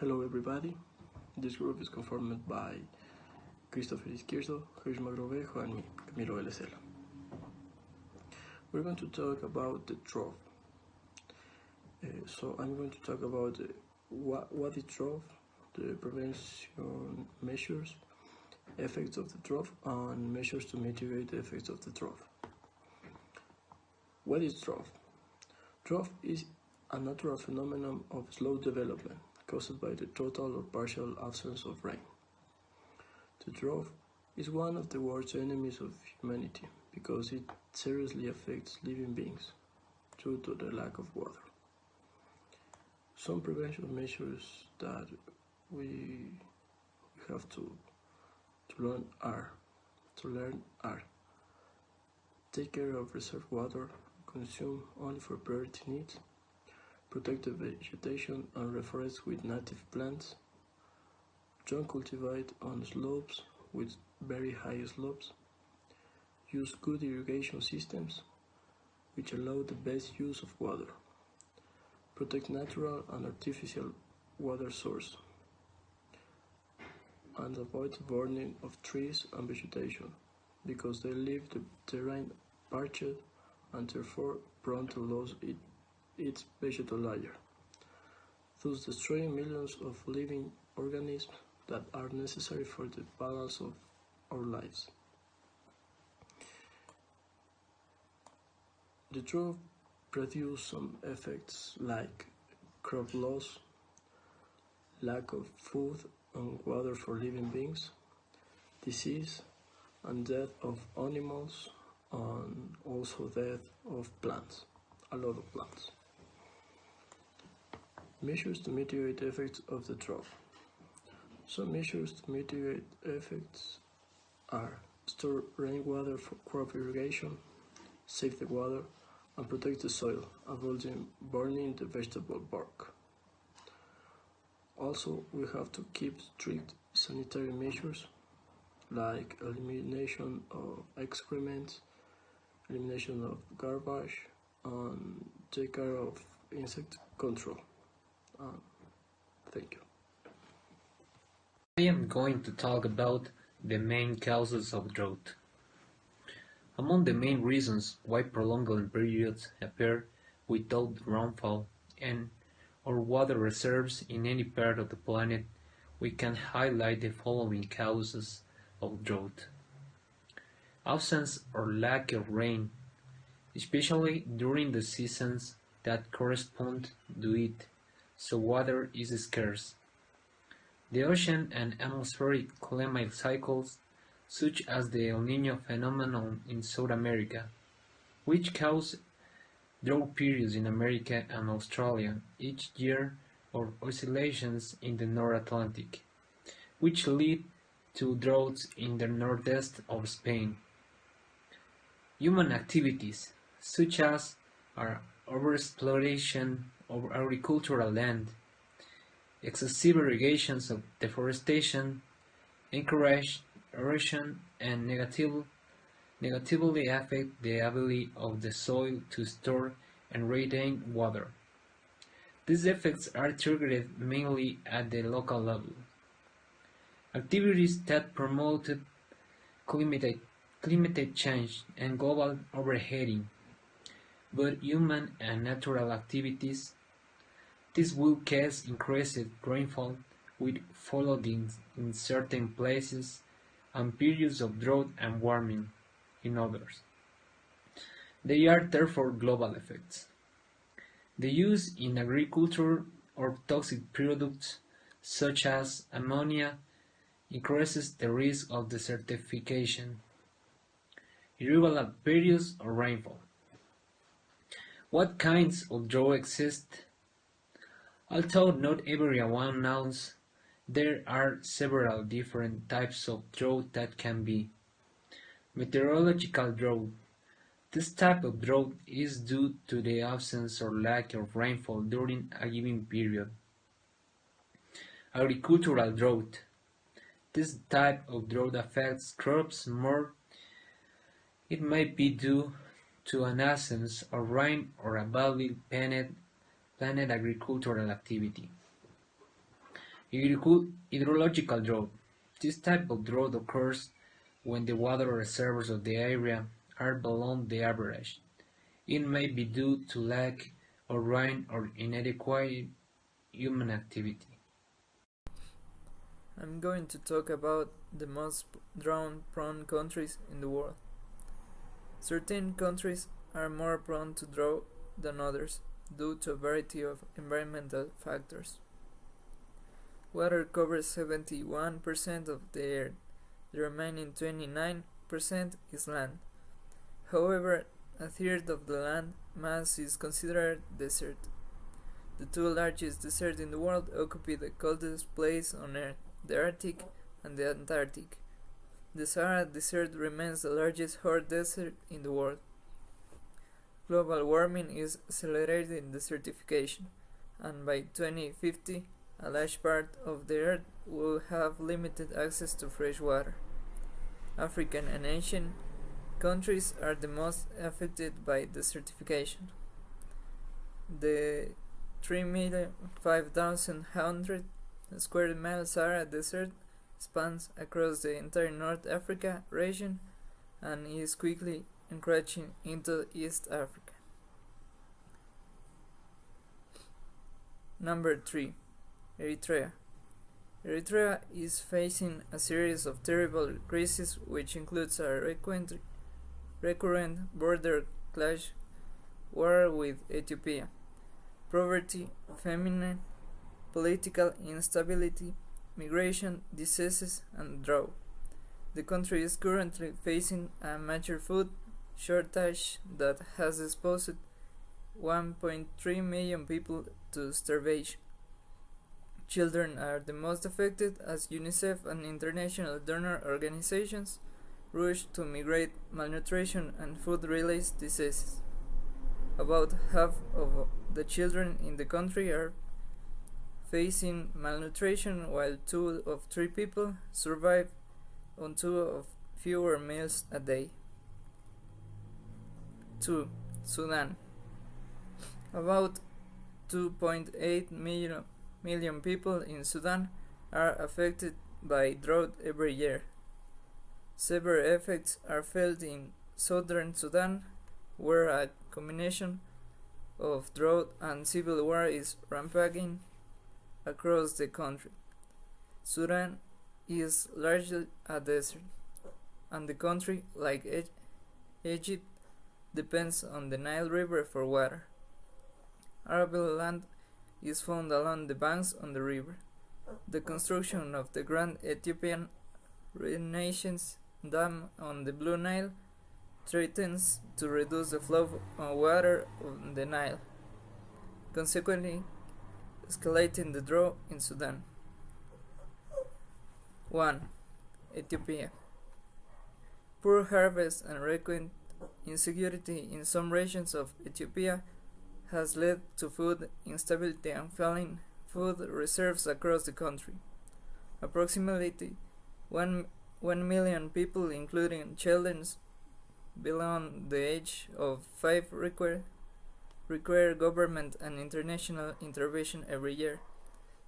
Hello everybody, this group is conformed by Christopher Izquierdo, Hirsch Magrovejo and me, Camilo Elesela. We're going to talk about the drought. So I'm going to talk about what is drought, the prevention measures, effects of the drought, and measures to mitigate the effects of the drought. What is drought? Drought is a natural phenomenon of slow development caused by the total or partial absence of rain. The drought is one of the worst enemies of humanity because it seriously affects living beings due to the lack of water. Some prevention measures that we have to learn are take care of reserved water, consume only for priority needs, protect the vegetation and reforest with native plants, don't cultivate on slopes with very high slopes, use good irrigation systems which allow the best use of water, protect natural and artificial water source, and avoid burning of trees and vegetation because they leave the terrain parched and therefore prone to lose its vegetal layer, thus destroying millions of living organisms that are necessary for the balance of our lives. The drought produces some effects like crop loss, lack of food and water for living beings, disease and death of animals, and also death of plants, a lot of plants. Measures to mitigate the effects of the drought. Some measures to mitigate effects are store rainwater for crop irrigation, save the water, and protect the soil, avoiding burning the vegetable bark. Also, we have to keep strict sanitary measures like elimination of excrements, elimination of garbage, and take care of insect control. Thank you. I am going to talk about the main causes of drought. Among the main reasons why prolonged periods appear without rainfall and or water reserves in any part of the planet, we can highlight the following causes of drought. Absence or lack of rain, especially during the seasons that correspond to it, so water is scarce. The ocean and atmospheric climate cycles, such as the El Niño phenomenon in South America, which cause drought periods in America and Australia each year, or oscillations in the North Atlantic, which lead to droughts in the northeast of Spain. Human activities, such as our overexploitation of agricultural land, excessive irrigations of deforestation, encourage erosion and negatively affect the ability of the soil to store and retain water. These effects are triggered mainly at the local level. Activities that promoted climate change and global overheating, both human and natural activities. This will cause increased rainfall with flooding in certain places and periods of drought and warming in others. They are therefore global effects. The use in agriculture of toxic products such as ammonia increases the risk of desertification. Irregular periods of rainfall. What kinds of drought exist? Although not everyone knows, there are several different types of drought that can be. Meteorological drought. This type of drought is due to the absence or lack of rainfall during a given period. Agricultural drought. This type of drought affects crops more. It might be due to an absence of rain or a badly planned agricultural activity. Hydrological drought. This type of drought occurs when the water reservoirs of the area are below the average. It may be due to lack of rain or inadequate human activity. I'm going to talk about the most drought-prone countries in the world. Certain countries are more prone to drought than others due to a variety of environmental factors. Water covers 71% of the earth, the remaining 29% is land. However, a third of the land mass is considered desert. The two largest deserts in the world occupy the coldest place on Earth, the Arctic and the Antarctic. The Sahara Desert remains the largest hot desert in the world. Global warming is accelerating desertification, and by 2050, a large part of the Earth will have limited access to fresh water. African and Asian countries are the most affected by desertification. The 3,500,000 square mile Sahara Desert spans across the entire North Africa region and is quickly encroaching into East Africa. Number 3. Eritrea. Eritrea is facing a series of terrible crises which includes a recurrent border clash, war with Ethiopia, poverty, famine, political instability, migration, diseases, and drought. The country is currently facing a major food shortage that has exposed 1.3 million people to starvation. Children are the most affected as UNICEF and international donor organizations rush to mitigate malnutrition and food-related diseases. About half of the children in the country are facing malnutrition, while 2 of 3 people survive on 2 or fewer meals a day. 2. Sudan. About 2.8 million people in Sudan are affected by drought every year. Severe effects are felt in southern Sudan, where a combination of drought and civil war is rampaging across the country. Sudan is largely a desert, and the country, like Egypt, depends on the Nile River for water. Arable land is found along the banks on the river. The construction of the Grand Ethiopian Renaissance Dam on the Blue Nile threatens to reduce the flow of water on the Nile, consequently escalating the drought in Sudan. 1. Ethiopia. Poor harvest and recurrent insecurity in some regions of Ethiopia has led to food instability and falling food reserves across the country. Approximately 1 million people, including children below the age of 5, require government and international intervention every year.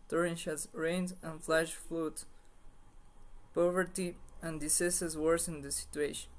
Torrential rains and flash floods, poverty, and diseases worsen the situation.